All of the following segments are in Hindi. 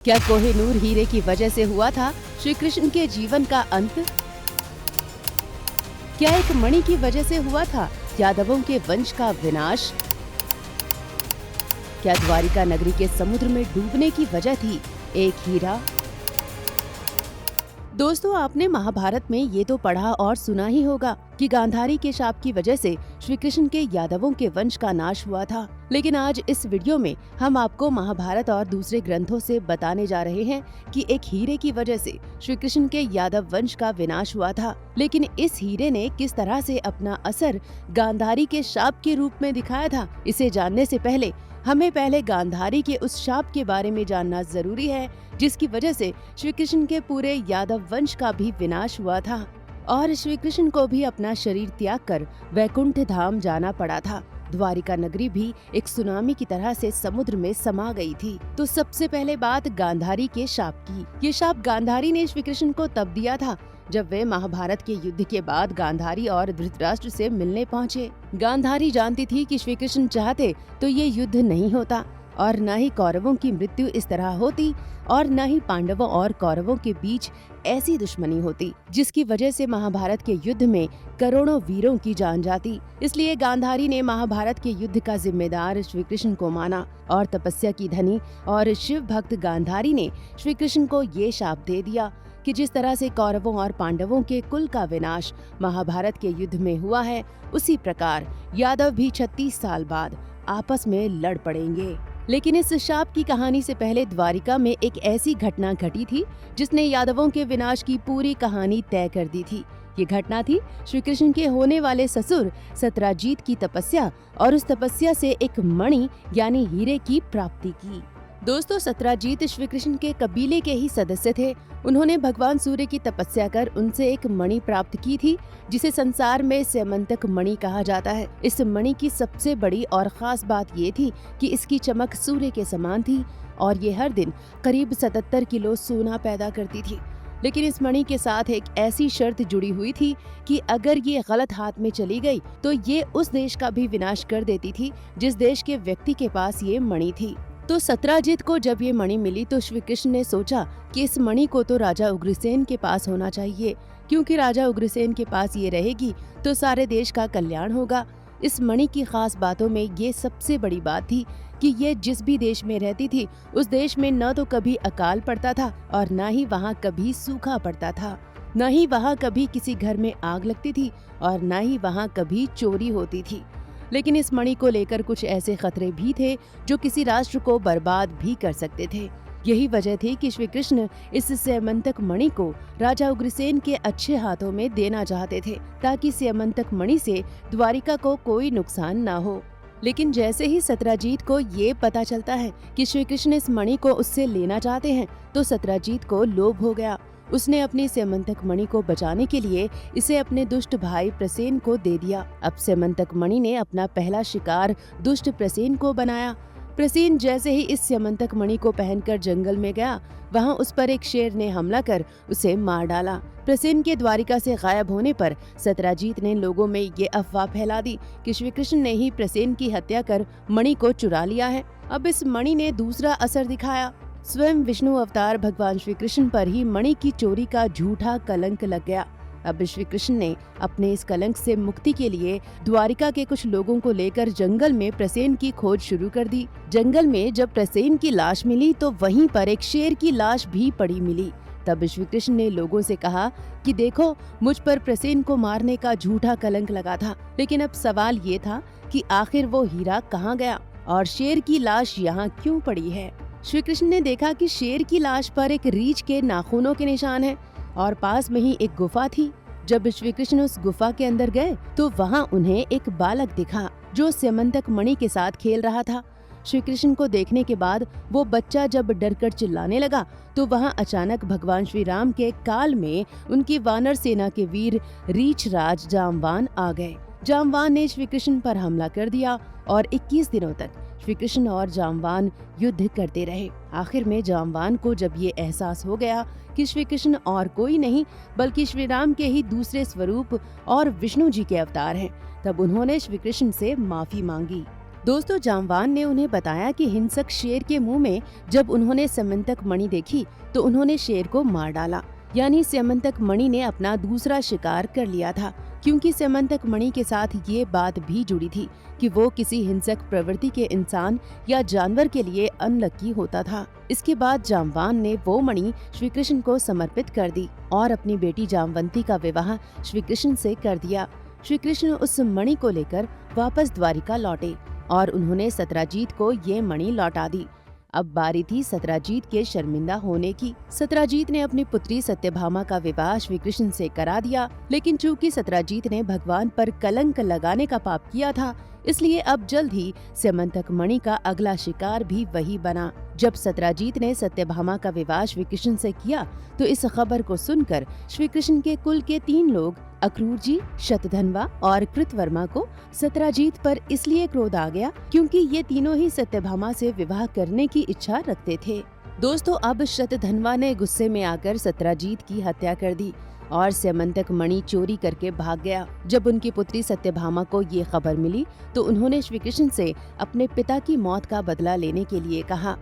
क्या कोहिनूर हीरे की वजह से हुआ था श्री कृष्ण के जीवन का अंत? क्या एक मणि की वजह से हुआ था यादवों के वंश का विनाश? क्या द्वारिका नगरी के समुद्र में डूबने की वजह थी एक हीरा? दोस्तों, आपने महाभारत में ये तो पढ़ा और सुना ही होगा कि गांधारी के शाप की वजह से श्री कृष्ण के यादवों के वंश का नाश हुआ था। लेकिन आज इस वीडियो में हम आपको महाभारत और दूसरे ग्रंथों से बताने जा रहे हैं कि एक हीरे की वजह से श्री कृष्ण के यादव वंश का विनाश हुआ था। लेकिन इस हीरे ने किस तरह से अपना असर गांधारी के शाप के रूप में दिखाया था, इसे जानने से पहले हमें पहले गांधारी के उस शाप के बारे में जानना जरूरी है, जिसकी वजह से श्री कृष्ण के पूरे यादव वंश का भी विनाश हुआ था और श्री कृष्ण को भी अपना शरीर त्याग कर वैकुंठ धाम जाना पड़ा था। द्वारिका नगरी भी एक सुनामी की तरह से समुद्र में समा गई थी। तो सबसे पहले बात गांधारी के शाप की। ये शाप गांधारी ने श्री कृष्ण को तब दिया था जब वे महाभारत के युद्ध के बाद गांधारी और धृतराष्ट्र से मिलने पहुँचे। गांधारी जानती थी कि श्री कृष्ण चाहते तो ये युद्ध नहीं होता और न ही कौरवों की मृत्यु इस तरह होती और न ही पांडवों और कौरवों के बीच ऐसी दुश्मनी होती जिसकी वजह से महाभारत के युद्ध में करोड़ों वीरों की जान जाती। इसलिए गांधारी ने महाभारत के युद्ध का जिम्मेदार श्री कृष्ण को माना और तपस्या की धनी और शिव भक्त गांधारी ने श्री कृष्ण को ये शाप दे दिया कि जिस तरह से कौरवों और पांडवों के कुल का विनाश महाभारत के युद्ध में हुआ है, उसी प्रकार यादव भी 36 साल बाद आपस में लड़ पड़ेंगे। लेकिन इस शाप की कहानी से पहले द्वारिका में एक ऐसी घटना घटी थी जिसने यादवों के विनाश की पूरी कहानी तय कर दी थी। ये घटना थी श्री कृष्ण के होने वाले ससुर सत्राजीत की तपस्या और उस तपस्या से एक मणि यानी हीरे की प्राप्ति की। दोस्तों, सत्राजीत श्री कृष्ण के कबीले के ही सदस्य थे। उन्होंने भगवान सूर्य की तपस्या कर उनसे एक मणि प्राप्त की थी जिसे संसार में स्यमंतक मणि कहा जाता है। इस मणि की सबसे बड़ी और खास बात ये थी कि इसकी चमक सूर्य के समान थी और ये हर दिन करीब 77 किलो सोना पैदा करती थी। लेकिन इस मणि के साथ एक ऐसी शर्त जुड़ी हुई थी कि अगर ये गलत हाथ में चली गई तो ये उस देश का भी विनाश कर देती थी जिस देश के व्यक्ति के पास ये मणि थी। तो सत्राजीत को जब ये मणि मिली तो श्री कृष्ण ने सोचा कि इस मणि को तो राजा उग्रसेन के पास होना चाहिए, क्योंकि राजा उग्रसेन के पास ये रहेगी तो सारे देश का कल्याण होगा। इस मणि की खास बातों में ये सबसे बड़ी बात थी कि ये जिस भी देश में रहती थी उस देश में न तो कभी अकाल पड़ता था और न ही वहाँ कभी सूखा पड़ता था, न ही वहाँ कभी किसी घर में आग लगती थी और न ही वहाँ कभी चोरी होती थी। लेकिन इस मणि को लेकर कुछ ऐसे खतरे भी थे जो किसी राष्ट्र को बर्बाद भी कर सकते थे। यही वजह थी कि श्री कृष्ण इस स्यमंतक मणि को राजा उग्रसेन के अच्छे हाथों में देना चाहते थे ताकि स्यमंतक मणि से द्वारिका को कोई नुकसान न हो। लेकिन जैसे ही सत्राजीत को ये पता चलता है कि श्री कृष्ण इस मणि को उससे लेना चाहते हैं तो सत्राजीत को लोभ हो गया। उसने अपनी स्यमंतक मणि को बचाने के लिए इसे अपने दुष्ट भाई प्रसेन को दे दिया। अब स्यमंतक मणि ने अपना पहला शिकार दुष्ट प्रसेन को बनाया। प्रसेन जैसे ही इस स्यमंतक मणि को पहनकर जंगल में गया, वहाँ उस पर एक शेर ने हमला कर उसे मार डाला। प्रसेन के द्वारिका से गायब होने पर सत्राजीत ने लोगों में ये अफवाह फैला दी कि श्री कृष्ण ने ही प्रसेन की हत्या कर मणि को चुरा लिया है। अब इस मणि ने दूसरा असर दिखाया। स्वयं विष्णु अवतार भगवान श्री कृष्ण पर ही मणि की चोरी का झूठा कलंक लग गया। अब श्री कृष्ण ने अपने इस कलंक से मुक्ति के लिए द्वारिका के कुछ लोगों को लेकर जंगल में प्रसेन की खोज शुरू कर दी। जंगल में जब प्रसेन की लाश मिली तो वहीं पर एक शेर की लाश भी पड़ी मिली। तब श्री कृष्ण ने लोगों से कहा कि देखो, मुझ पर प्रसेन को मारने का झूठा कलंक लगा था, लेकिन अब सवाल ये था कि आखिर वो हीरा कहाँ गया और शेर की लाश यहाँ क्यों पड़ी है। श्री कृष्ण ने देखा कि शेर की लाश पर एक रीछ के नाखूनों के निशान है और पास में ही एक गुफा थी। जब श्री कृष्ण उस गुफा के अंदर गए तो वहाँ उन्हें एक बालक दिखा जो स्यमंतक मणि के साथ खेल रहा था। श्री कृष्ण को देखने के बाद वो बच्चा जब डरकर चिल्लाने लगा तो वहाँ अचानक भगवान श्री राम के काल में उनकी वानर सेना के वीर रीछ राज जामवान आ गए। जामवान ने श्री कृष्ण पर हमला कर दिया और 21 दिनों तक श्री कृष्ण और जामवान युद्ध करते रहे। आखिर में जामवान को जब ये एहसास हो गया कि श्री कृष्ण और कोई नहीं बल्कि श्री राम के ही दूसरे स्वरूप और विष्णु जी के अवतार हैं, तब उन्होंने श्री कृष्ण से माफी मांगी। दोस्तों, जामवान ने उन्हें बताया कि हिंसक शेर के मुंह में जब उन्होंने स्यमंतक मणि देखी तो उन्होंने शेर को मार डाला। यानी स्यमंतक मणि ने अपना दूसरा शिकार कर लिया था, क्योंकि स्यमंतक मणि के साथ ये बात भी जुड़ी थी कि वो किसी हिंसक प्रवृत्ति के इंसान या जानवर के लिए अनलकी होता था। इसके बाद जामवान ने वो मणि श्री कृष्ण को समर्पित कर दी और अपनी बेटी जामवंती का विवाह श्री कृष्ण से कर दिया। श्री कृष्ण उस मणि को लेकर वापस द्वारिका लौटे और उन्होंने सत्राजीत को ये मणि लौटा दी। अब बारी थी सत्राजीत के शर्मिंदा होने की। सत्राजीत ने अपनी पुत्री सत्यभामा का विवाह श्री कृष्ण से करा दिया, लेकिन चूंकि सत्राजीत ने भगवान पर कलंक लगाने का पाप किया था, इसलिए अब जल्द ही स्यमंतक मणि का अगला शिकार भी वही बना। जब सत्राजीत ने सत्यभामा का विवाह श्री कृष्ण से किया तो इस खबर को सुनकर श्री कृष्ण के कुल के 3 लोग अक्रूर जी, शतधन्वा और कृतवर्मा को सत्राजीत पर इसलिए क्रोध आ गया क्योंकि ये तीनों ही सत्यभामा से विवाह करने की इच्छा रखते थे। दोस्तों, अब शतधन्वा ने गुस्से में आकर सत्राजीत की हत्या कर दी और स्यमंतक मणि चोरी करके भाग गया। जब उनकी पुत्री सत्यभामा को ये खबर मिली तो उन्होंने श्री कृष्ण से अपने पिता की मौत का बदला लेने के लिए कहा।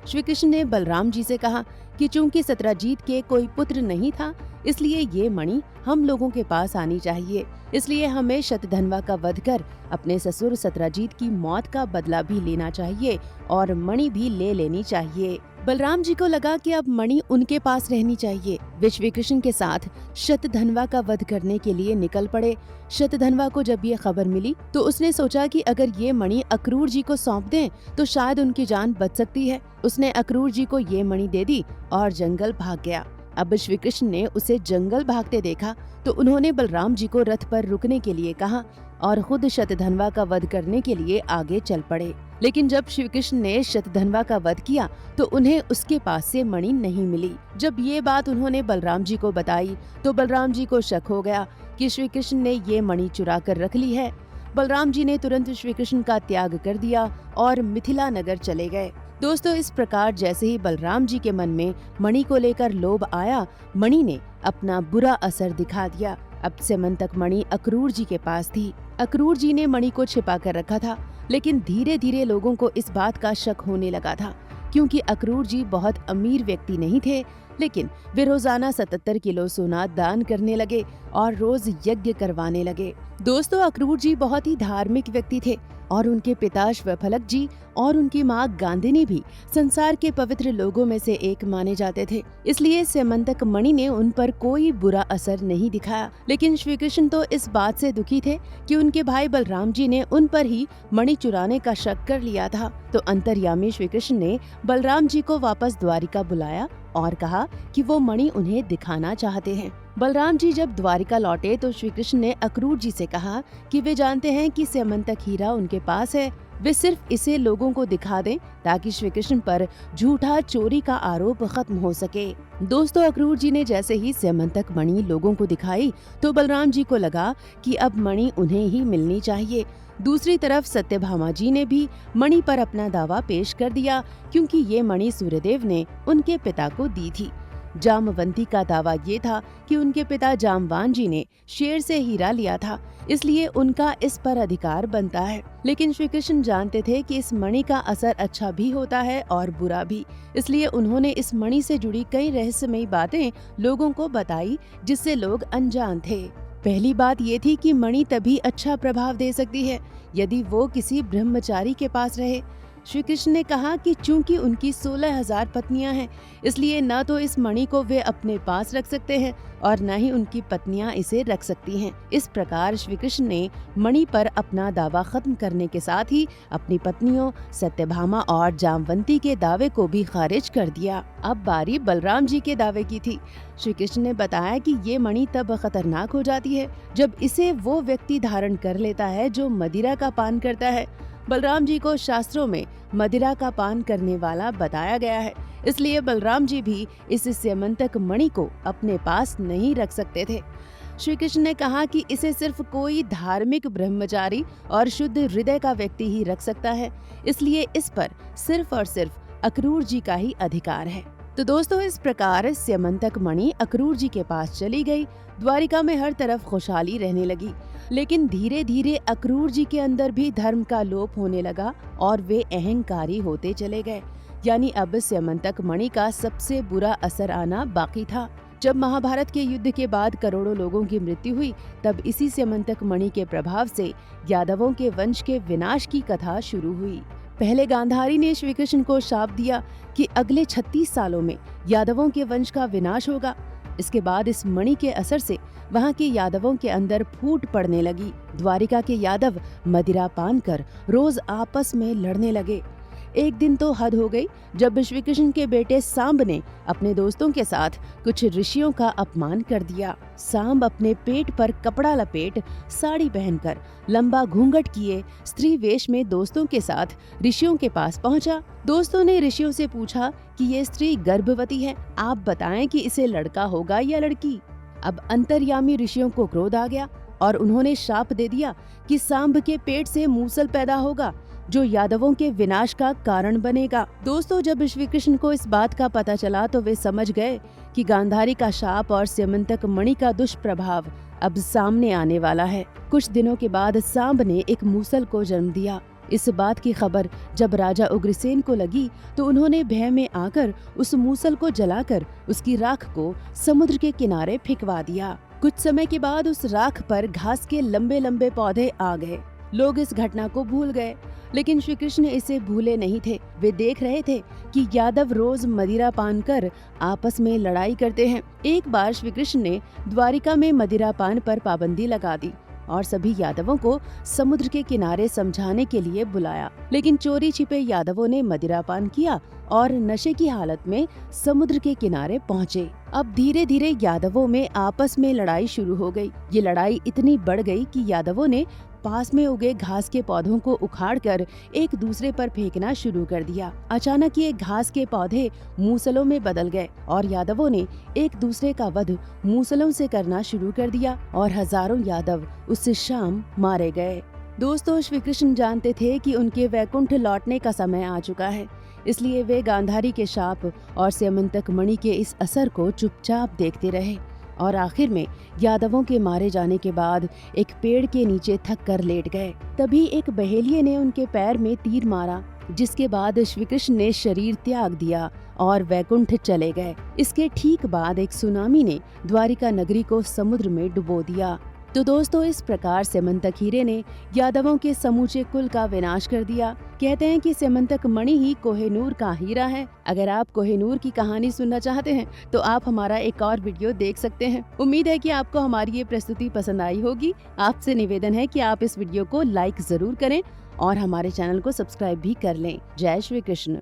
श्री कृष्ण ने बलराम जी से कहा कि चूंकि सत्राजीत के कोई पुत्र नहीं था, इसलिए ये मणि हम लोगों के पास आनी चाहिए। इसलिए हमें शतधन्वा का वध कर अपने ससुर सत्राजीत की मौत का बदला भी लेना चाहिए और मणि भी ले लेनी चाहिए। बलराम जी को लगा कि अब मणि उनके पास रहनी चाहिए। वे श्री कृष्ण के साथ शतधन्वा का वध करने के लिए निकल पड़े। शतधन्वा को जब ये खबर मिली तो उसने सोचा कि अगर ये मणि अक्रूर जी को सौंप दें तो शायद उनकी जान बच सकती है। उसने अक्रूर जी को ये मणि दे दी और जंगल भाग गया। अब श्री कृष्ण ने उसे जंगल भागते देखा तो उन्होंने बलराम जी को रथ पर रुकने के लिए कहा और खुद शतधन्वा का वध करने के लिए आगे चल पड़े। लेकिन जब श्री कृष्ण ने शतधन्वा का वध किया तो उन्हें उसके पास से मणि नहीं मिली। जब ये बात उन्होंने बलराम जी को बताई तो बलराम जी को शक हो गया कि श्री कृष्ण ने ये मणि चुरा कर रख ली है। बलराम जी ने तुरंत श्री कृष्ण का त्याग कर दिया और मिथिला नगर चले गए। दोस्तों, इस प्रकार जैसे ही बलराम जी के मन में मणि को लेकर लोभ आया, मणि ने अपना बुरा असर दिखा दिया। अब स्यमंतक मणि अक्रूर जी के पास थी। अक्रूर जी ने मणि को छिपा कर रखा था, लेकिन धीरे धीरे लोगों को इस बात का शक होने लगा था, क्योंकि अक्रूर जी बहुत अमीर व्यक्ति नहीं थे, लेकिन वे रोजाना 77 किलो सोना दान करने लगे और रोज यज्ञ करवाने लगे। दोस्तों, अक्रूर जी बहुत ही धार्मिक व्यक्ति थे और उनके पिता श्वफलक जी और उनकी माँ गांधिनी भी संसार के पवित्र लोगों में से एक माने जाते थे। इसलिए स्यमंतक मणि ने उन पर कोई बुरा असर नहीं दिखाया। लेकिन श्री कृष्ण तो इस बात से दुखी थे कि उनके भाई बलराम जी ने उन पर ही मणि चुराने का शक कर लिया था। तो अंतर्यामी श्री कृष्ण ने बलराम जी को वापस द्वारिका बुलाया और कहा कि वो मणि उन्हें दिखाना चाहते हैं। बलराम जी जब द्वारिका लौटे तो श्री कृष्ण ने अक्रूर जी से कहा कि वे जानते हैं कि स्यमंतक हीरा उनके पास है, वे सिर्फ इसे लोगों को दिखा दें ताकि श्री कृष्ण पर झूठा चोरी का आरोप खत्म हो सके। दोस्तों, अक्रूर जी ने जैसे ही स्यमंतक मणि लोगों को दिखाई तो बलराम जी को लगा कि अब मणि उन्हें ही मिलनी चाहिए। दूसरी तरफ सत्यभामा जी ने भी मणि पर अपना दावा पेश कर दिया, क्योंकि ये मणि सूर्यदेव ने उनके पिता को दी थी। जामवंती का दावा ये था कि उनके पिता जामवान जी ने शेर से हीरा लिया था, इसलिए उनका इस पर अधिकार बनता है। लेकिन श्री कृष्ण जानते थे कि इस मणि का असर अच्छा भी होता है और बुरा भी, इसलिए उन्होंने इस मणि से जुड़ी कई रहस्यमयी बातें लोगों को बताई जिससे लोग अनजान थे। पहली बात ये थी कि मणि तभी अच्छा प्रभाव दे सकती है यदि वो किसी ब्रह्मचारी के पास रहे। श्री कृष्ण ने कहा कि चूंकि उनकी 16,000 पत्नियां हैं, इसलिए न तो इस मणि को वे अपने पास रख सकते हैं और न ही उनकी पत्नियां इसे रख सकती हैं। इस प्रकार श्री कृष्ण ने मणि पर अपना दावा खत्म करने के साथ ही अपनी पत्नियों सत्यभामा और जामवंती के दावे को भी खारिज कर दिया। अब बारी बलराम जी के दावे की थी। श्री कृष्ण ने बताया कि ये मणि तब खतरनाक हो जाती है जब इसे वो व्यक्ति धारण कर लेता है जो मदिरा का पान करता है। बलराम जी को शास्त्रों में मदिरा का पान करने वाला बताया गया है, इसलिए बलराम जी भी इस स्यमंतक मणि को अपने पास नहीं रख सकते थे। श्री कृष्ण ने कहा कि इसे सिर्फ कोई धार्मिक ब्रह्मचारी और शुद्ध हृदय का व्यक्ति ही रख सकता है, इसलिए इस पर सिर्फ और सिर्फ अक्रूर जी का ही अधिकार है। तो दोस्तों इस प्रकार स्यमंतक मणि अक्रूर जी के पास चली गई। द्वारिका में हर तरफ खुशहाली रहने लगी, लेकिन धीरे धीरे अक्रूर जी के अंदर भी धर्म का लोप होने लगा और वे अहंकारी होते चले गए। यानी अब स्यमंतक मणि का सबसे बुरा असर आना बाकी था। जब महाभारत के युद्ध के बाद करोड़ों लोगों की मृत्यु हुई, तब इसी स्यमंतक मणि के प्रभाव से यादवों के वंश के विनाश की कथा शुरू हुई। पहले गांधारी ने श्री कृष्ण को शाप दिया कि अगले 36 सालों में यादवों के वंश का विनाश होगा। इसके बाद इस मणि के असर से वहां के यादवों के अंदर फूट पड़ने लगी। द्वारिका के यादव मदिरा पान कर रोज आपस में लड़ने लगे। एक दिन तो हद हो गई जब श्री कृष्ण के बेटे सांब ने अपने दोस्तों के साथ कुछ ऋषियों का अपमान कर दिया। सांब अपने पेट पर कपड़ा लपेट, साड़ी पहनकर, लंबा घूंघट किए स्त्री वेश में दोस्तों के साथ ऋषियों के पास पहुंचा। दोस्तों ने ऋषियों से पूछा कि ये स्त्री गर्भवती है, आप बताएं कि इसे लड़का होगा या लड़की। अब अंतर्यामी ऋषियों को क्रोध आ गया और उन्होंने शाप दे दिया कि सांब के पेट से मूसल पैदा होगा जो यादवों के विनाश का कारण बनेगा। दोस्तों जब श्री कृष्ण को इस बात का पता चला तो वे समझ गए कि गांधारी का शाप और स्यमंतक मणि का दुष्प्रभाव अब सामने आने वाला है। कुछ दिनों के बाद सांब ने एक मूसल को जन्म दिया। इस बात की खबर जब राजा उग्रसेन को लगी तो उन्होंने भय में आकर उस मूसल को जलाकर उसकी राख को समुद्र के किनारे फेंकवा दिया। कुछ समय के बाद उस राख पर घास के लंबे लंबे पौधे आ गए। लोग इस घटना को भूल गए, लेकिन श्री कृष्ण इसे भूले नहीं थे। वे देख रहे थे कि यादव रोज मदिरा पान कर आपस में लड़ाई करते हैं। एक बार श्री कृष्ण ने द्वारिका में मदिरा पान पर पाबंदी लगा दी और सभी यादवों को समुद्र के किनारे समझाने के लिए बुलाया, लेकिन चोरी छिपे यादवों ने मदिरा पान किया और नशे की हालत में समुद्र के किनारे पहुँचे। अब धीरे धीरे यादवों में आपस में लड़ाई शुरू हो गई। ये लड़ाई इतनी बढ़ गई कि यादवों ने पास में उगे घास के पौधों को उखाड़कर एक दूसरे पर फेंकना शुरू कर दिया। अचानक ये घास के पौधे मूसलों में बदल गए और यादवों ने एक दूसरे का वध मूसलों से करना शुरू कर दिया और हजारों यादव उस शाम मारे गए। दोस्तों श्री कृष्ण जानते थे कि उनके वैकुंठ लौटने का समय आ चुका है, इसलिए वे गांधारी के शाप और स्यमंतक मणि के इस असर को चुपचाप देखते रहे और आखिर में यादवों के मारे जाने के बाद एक पेड़ के नीचे थक कर लेट गए। तभी एक बहेलिये ने उनके पैर में तीर मारा, जिसके बाद श्री कृष्ण ने शरीर त्याग दिया और वैकुंठ चले गए। इसके ठीक बाद एक सुनामी ने द्वारिका नगरी को समुद्र में डुबो दिया। तो दोस्तों इस प्रकार स्यमंतक हीरे ने यादवों के समूचे कुल का विनाश कर दिया। कहते हैं कि स्यमंतक मणि ही कोहिनूर का हीरा है। अगर आप कोहिनूर की कहानी सुनना चाहते हैं तो आप हमारा एक और वीडियो देख सकते हैं। उम्मीद है कि आपको हमारी ये प्रस्तुति पसंद आई होगी। आपसे निवेदन है कि आप इस वीडियो को लाइक जरूर करें और हमारे चैनल को सब्सक्राइब भी कर लें। जय श्री कृष्ण।